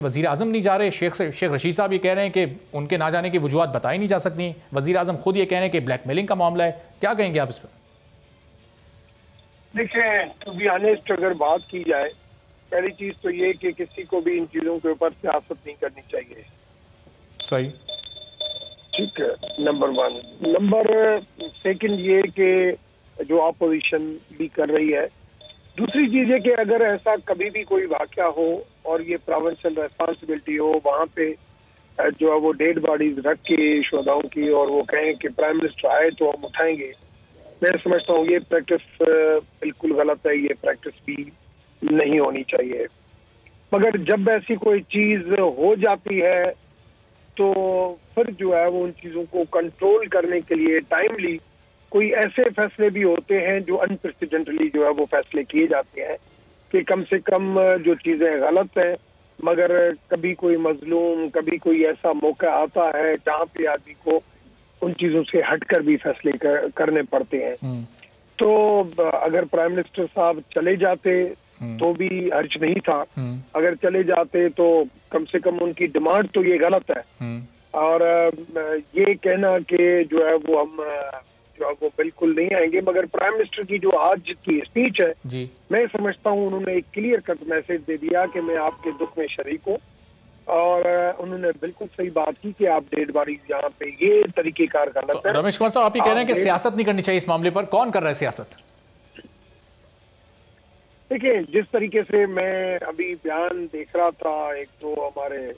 वज़ीर आज़म नहीं जा रहे, शेख रशीद साहब ये कह रहे हैं कि उनके ना जाने की वजूहत बताई नहीं जा सकती। वज़ीर आज़म खुद ये कह रहे हैं कि ब्लैकमेलिंग का मामला है। क्या कहेंगे आप इस पर? देखिए, टू बी ऑनेस्ट अगर बात की जाए, पहली चीज तो ये कि किसी को भी इन चीजों के ऊपर सियासत नहीं करनी चाहिए। सही, ठीक है, नंबर वन। नंबर सेकंड ये कि जो अपोजिशन भी कर रही है। दूसरी चीज है कि अगर ऐसा कभी भी कोई वाकया हो और ये प्रोविंशियल रेस्पॉन्सिबिलिटी हो, वहाँ पे जो है वो डेड बॉडीज रख के शुहदाओं की और वो कहें कि प्राइम मिनिस्टर आए तो हम उठाएंगे, मैं समझता हूँ ये प्रैक्टिस बिल्कुल गलत है। ये प्रैक्टिस भी नहीं होनी चाहिए। मगर जब ऐसी कोई चीज हो जाती है तो फिर जो है वो उन चीजों को कंट्रोल करने के लिए टाइमली कोई ऐसे फैसले भी होते हैं जो अनप्रेसिडेंटली जो है वो फैसले किए जाते हैं कि कम से कम जो चीजें गलत हैं, मगर कभी कोई मजलूम, कभी कोई ऐसा मौका आता है जहाँ पे आदमी को उन चीजों से हटकर भी फैसले करने पड़ते हैं। तो अगर प्राइम मिनिस्टर साहब चले जाते तो भी हर्ज नहीं था। अगर चले जाते तो कम से कम उनकी डिमांड तो ये गलत है। और ये कहना कि जो है वो हम जो है वो बिल्कुल नहीं आएंगे, मगर प्राइम मिनिस्टर की जो आज की स्पीच है जी, मैं मैं समझता हूँ उन्होंने एक क्लियर कट मैसेज दे दिया कि मैं आपके दुख में शरीक हूँ। और उन्होंने बिल्कुल सही बात की कि आप डेड बॉडीज यहाँ पे ये तरीकेकार गलत तो है। रमेश कुमार साहब आप ही कह रहे हैं कि सियासत नहीं करनी चाहिए इस मामले पर। कौन कर रहा है सियासत? देखिए, जिस तरीके से मैं अभी बयान देख रहा था, एक तो हमारे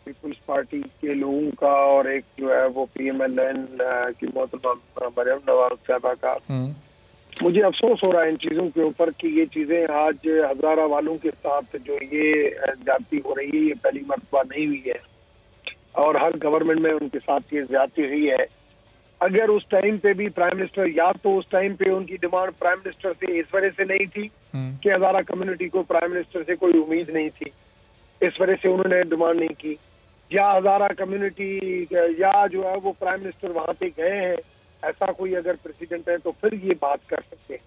पीपुल्स पार्टी के लोगों का और एक जो है वो PMLN की मोहतरमा मरियम नवाज साहबा का, मुझे अफसोस हो रहा है इन चीजों के ऊपर कि ये चीजें आज हजारा वालों के साथ जो ये ज्यादती हो रही है, ये पहली मर्तबा नहीं हुई है और हर गवर्नमेंट में उनके साथ ये ज्यादती हुई है। अगर उस टाइम पे भी प्राइम मिनिस्टर, या तो उस टाइम पे उनकी डिमांड प्राइम मिनिस्टर से इस वजह से नहीं थी कि हजारा कम्युनिटी को प्राइम मिनिस्टर से कोई उम्मीद नहीं थी, इस वजह से उन्होंने डिमांड नहीं की, या हजारा कम्युनिटी या जो है वो प्राइम मिनिस्टर वहां पे गए हैं, ऐसा कोई अगर प्रेसिडेंट है तो फिर ये बात कर सकते हैं।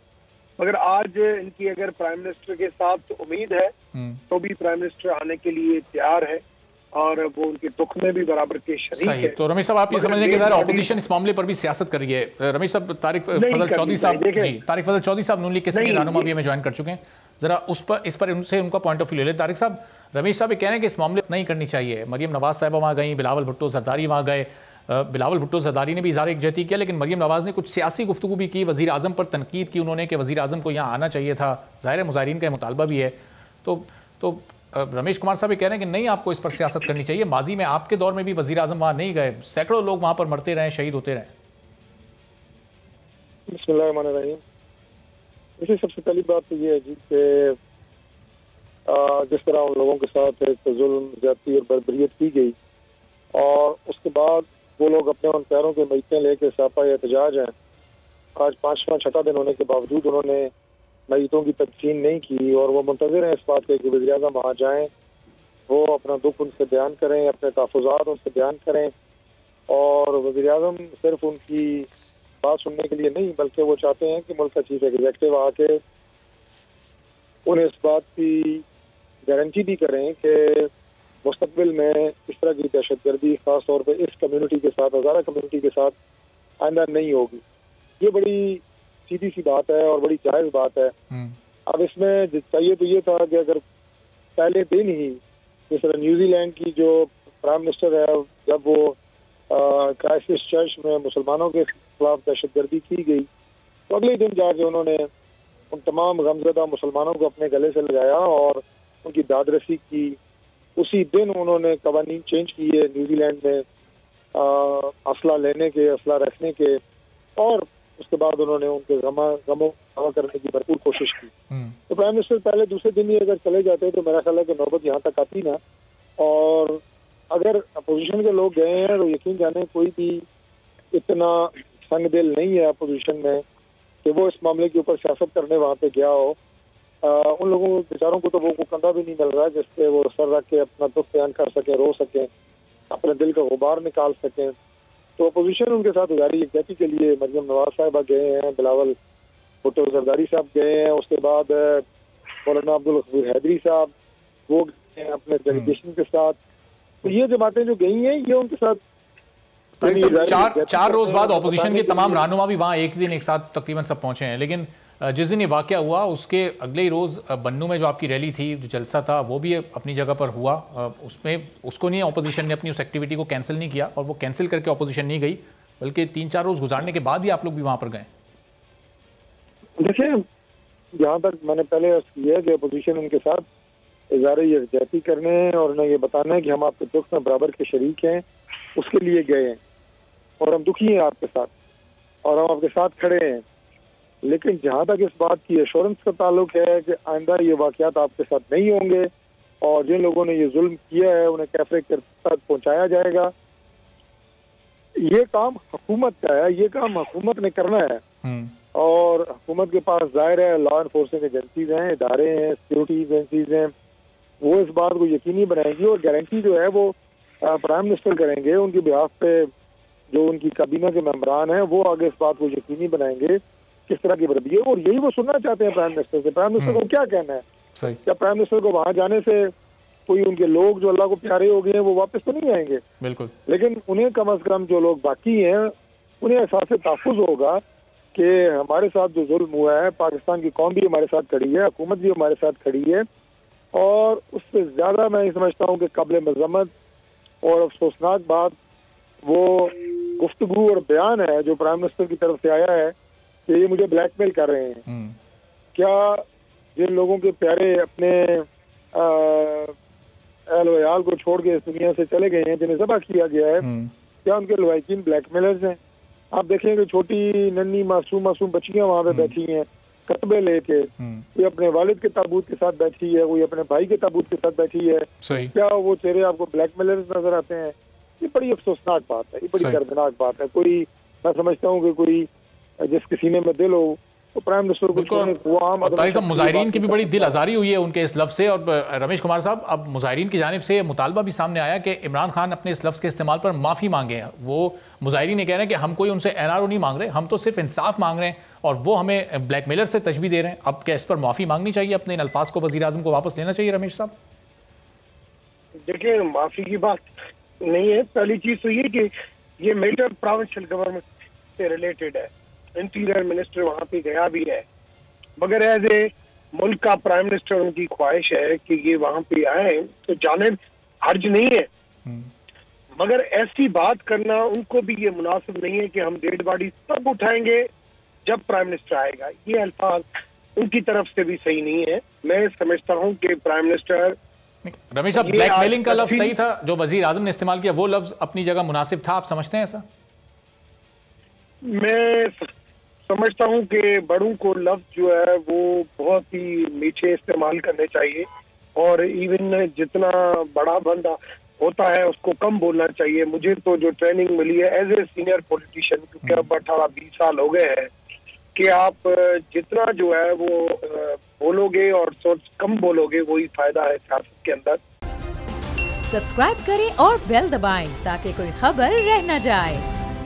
मगर आज इनकी अगर प्राइम मिनिस्टर के साथ उम्मीद है तो भी प्राइम मिनिस्टर आने के लिए तैयार है और वो उनके दुख में भी बराबर के शरीक है। तो रमेश साहब आप ये समझने के ज़रा ऑपोजिशन इस मामले पर भी सियासत कर रही है। रमेश साहब, तारिक फजल चौधरी साहब नून लीग के सीनियर रहनुमा भी हमें ज्वाइन कर चुके हैं। जरा इस पर उनसे उनका पॉइंट ऑफ व्यू ले लें। तारिक साहब, रमेश साहब ये कह रहे हैं कि इस मामले नहीं करनी चाहिए। मरियम नवाज साहबा वहाँ गई, बिलावल भुट्टो जरदारी वहाँ गए। बिलावल भुट्टो जरदारी ने भी इज़हार यकजहती किया, लेकिन मरियम नवाज ने कुछ सियासी गुफ्तगू भी की। वज़ीर आज़म पर तनकीद की उन्होंने कि वज़ीर आज़म को यहाँ आना चाहिए था। ज़ाहिर है मुज़ाहिरीन का मुतालबा भी है। तो रमेश कुमार साहब ये कह रहे हैं कि नहीं, आपको इस पर सियासत करनी चाहिए। माजी में आपके दौर में भी वज़ीर आज़म वहाँ नहीं गए, सैकड़ों लोग वहाँ पर मरते रहे, शहीद होते रहे। बिस्मिल्लाहिर्रहमानिर्रहीम। देखिए, सबसे पहली बात तो ये है जी कि जिस तरह उन लोगों के साथ एक जुल्म, ज्यादती और बर्बरियत की गई और उसके बाद वो लोग अपने उन पैरों के मैतें लेके सापा एहतजाज हैं। आज 5वां 6ठा दिन होने के बावजूद उन्होंने मैतों की तदफीन नहीं की और वो मुंतज़िर हैं इस बात के कि वज़ीर आज़म वहाँ जाएँ, वो अपना दुख उनसे बयान करें, अपने तहफ़्फ़ुज़ात उनसे बयान करें। और वज़ीर आज़म सिर्फ उनकी बात सुनने के लिए नहीं, बल्कि वो चाहते हैं कि मुल्क का चीफ एग्जीक्यूटिव आके उन्हें इस बात की गारंटी भी करें कि मुस्तक़बिल में इस तरह की दहशतगर्दी ख़ास तौर पर इस कम्युनिटी के साथ, हज़ारा कम्युनिटी के साथ आइंदा नहीं होगी। ये बड़ी सीधी सी बात है और बड़ी जायज़ बात है। अब इसमें चाहिए तो ये था कि अगर पहले दिन ही जिस तरह न्यूजीलैंड की जो प्राइम मिनिस्टर है, जब वो क्राइस्ट चर्च में मुसलमानों के खिलाफ दहशतगर्दी की गई तो अगले दिन जाके उन्होंने उन तमाम गमज़दा मुसलमानों को अपने गले से लगाया और उनकी दादरसी की। उसी दिन उन्होंने कवानीन चेंज किए न्यूजीलैंड में असला लेने के, असला रखने के, और उसके बाद उन्होंने उनके गमों करने की भरपूर कोशिश की। तो प्राइम मिनिस्टर पहले दूसरे दिन ही अगर चले जाते तो मेरा ख्याल है कि नौबत यहाँ तक आती ना। और अगर अपोजिशन के लोग गए हैं तो यकीन जाने कोई भी इतना संग दिल नहीं है अपोजिशन में कि वो इस मामले के ऊपर सियासत करने वहाँ पे गया हो। उन लोगों बेचारों को तो वो कंधा भी नहीं मिल रहा है जिससे वो सर रख के अपना दुख बयान कर सकें, रो सकें, अपने दिल का गुबार निकाल सकें। तो अपोजिशन उनके साथ गुजारी यकजहती के लिए मरियम नवाज साहबा गए हैं, बिलावल भुट्टो जरदारी साहब गए हैं, उसके बाद मौलाना अब्दुल गफूर हैदरी साहब वो हैं अपने डेलीगेशन के साथ। तो ये जमातें जो गई हैं ये उनके साथ चार रोज बाद ऑपोजिशन के तमाम रहनुमा भी वहाँ एक दिन एक साथ तकरीबन सब पहुंचे हैं, लेकिन जिस दिन ये वाकया हुआ उसके अगले ही रोज़ बन्नू में जो आपकी रैली थी, जो जलसा था, वो भी अपनी जगह पर हुआ। उसमें उसको नहीं, ऑपोजिशन ने अपनी उस एक्टिविटी को कैंसिल नहीं किया, और वो कैंसिल करके ऑपोजिशन नहीं गई, बल्कि 3-4 रोज़ गुजारने के बाद ही आप लोग भी वहाँ पर गए। देखिए, जहाँ तक मैंने पहले अर्ज किया है कि अपोजिशन उनके साथ इज़हार यकजहती करने हैं और उन्हें ये बताना है कि हम आपके दुख में बराबर के शरीक हैं, उसके लिए गए हैं और हम दुखी हैं आपके साथ और हम आपके साथ खड़े हैं। लेकिन जहाँ तक इस बात की एश्योरेंस का ताल्लुक है कि आइंदा ये वाक़यात आपके साथ नहीं होंगे और जिन लोगों ने ये जुल्म किया है उन्हें कैफे के साथ पहुँचाया जाएगा, ये काम हुकूमत का है, ये काम हुकूमत ने करना है। और हुकूमत के पास जाहिर है लॉ एनफोर्सिंग एजेंसीज हैं, इदारे हैं, सिक्योरिटी एजेंसीज हैं, वो इस बात को यकीनी बनाएंगी और गारंटी जो है वो प्राइम मिनिस्टर करेंगे। उनकी बिहाफ पे जो उनकी काबीना के मेंबरान हैं वो आगे इस बात को यकीनी बनाएंगे किस तरह की वर्दी है, और यही वो सुनना चाहते हैं प्राइम मिनिस्टर से। प्राइम मिनिस्टर को क्या कहना है? क्या प्राइम मिनिस्टर को वहां जाने से कोई उनके लोग जो अल्लाह को प्यारे हो गए हैं वो वापस तो नहीं आएंगे? बिल्कुल। लेकिन उन्हें कम अज कम जो लोग बाकी हैं उन्हें एहसास तहफ़्फ़ुज़ होगा कि हमारे साथ जो जुल्म हुआ है, पाकिस्तान की कौम भी हमारे साथ खड़ी है, हुकूमत भी हमारे साथ खड़ी है, और उससे ज़्यादा मैं समझता हूँ कि काबिल मज़म्मत और अफसोसनाक बात वो गुफ्तगू और बयान है जो प्राइम मिनिस्टर की तरफ से आया है कि ये मुझे ब्लैकमेल कर रहे हैं। क्या जिन लोगों के प्यारे अपने अहल वयाल को छोड़ के इस दुनिया से चले गए हैं, जिन्हें ज़बह किया गया है, क्या उनके लवाकिन ब्लैकमेलर्स हैं? आप देखेंगे छोटी नन्ही मासूम बच्चियां वहाँ पे बैठी हैं कतबे लेके, कोई अपने वालिद के ताबूत के साथ बैठी है, कोई अपने भाई के ताबूत के साथ बैठी है। क्या वो चेहरे आपको ब्लैकमेलर्स नजर आते हैं? ये बड़ी अफसोसनाक बात है, ये बड़ी दर्दनाक बात है। कोई, मैं समझता हूँ कि कोई जिसके सीने में दिल हो तो प्राइम मिनिस्टर को मुजाहिरीन की भी बड़ी दिल आज़ारी हुई है उनके इस लफ्ज़ से। और रमेश कुमार साहब, अब मुजाहिरीन की जानिब से मुतालबा भी सामने आया कि इमरान खान अपने इस लफ्ज़ के इस्तेमाल पर माफ़ी मांगे हैं। वो मुजाहिरीन ये कह रहे हैं कि हम कोई उनसे NRO नहीं मांग रहे, हम तो सिर्फ इंसाफ मांग रहे हैं, और वो हमें ब्लैकमेलर से तशबीह दे रहे हैं। अब क्या इस पर माफ़ी मांगनी चाहिए, अपने इन अल्फाज को वज़ीर आज़म को वापस लेना चाहिए? रमेश साहब देखिए, माफ़ी की बात नहीं है। पहली चीज़ तो ये कि ये मेजर प्रोविंशियल गवर्नमेंट से रिलेटेड है, इंटीरियर मिनिस्टर वहां पे गया भी है, मगर एज ए मुल्क का प्राइम मिनिस्टर उनकी ख्वाहिश है कि ये वहां पे आए, तो जाने हर्ज नहीं है। मगर ऐसी बात करना उनको भी ये मुनासिब नहीं है कि हम डेड बॉडी तब उठाएंगे जब प्राइम मिनिस्टर आएगा। ये अल्फाज उनकी तरफ से भी सही नहीं है। मैं समझता हूँ कि प्राइम मिनिस्टर, रमेश साहब, ब्लैकमेलिंग का लफ्ज सही था, जो वजीर आजम ने इस्तेमाल किया वो लफ्ज अपनी जगह मुनासिब था, आप समझते हैं ऐसा? मैं समझता हूं कि बड़ों को लफ्ज जो है वो बहुत ही मीठे इस्तेमाल करने चाहिए, और इवन जितना बड़ा बंदा होता है उसको कम बोलना चाहिए। मुझे तो जो ट्रेनिंग मिली है एज ए सीनियर पॉलिटिशियन, क्योंकि अब 18-20 साल हो गए हैं, कि आप जितना जो है वो बोलोगे और कम बोलोगे वही फायदा है सियासत के अंदर। सब्सक्राइब करें और बेल दबाएं ताकि कोई खबर रह न जाए।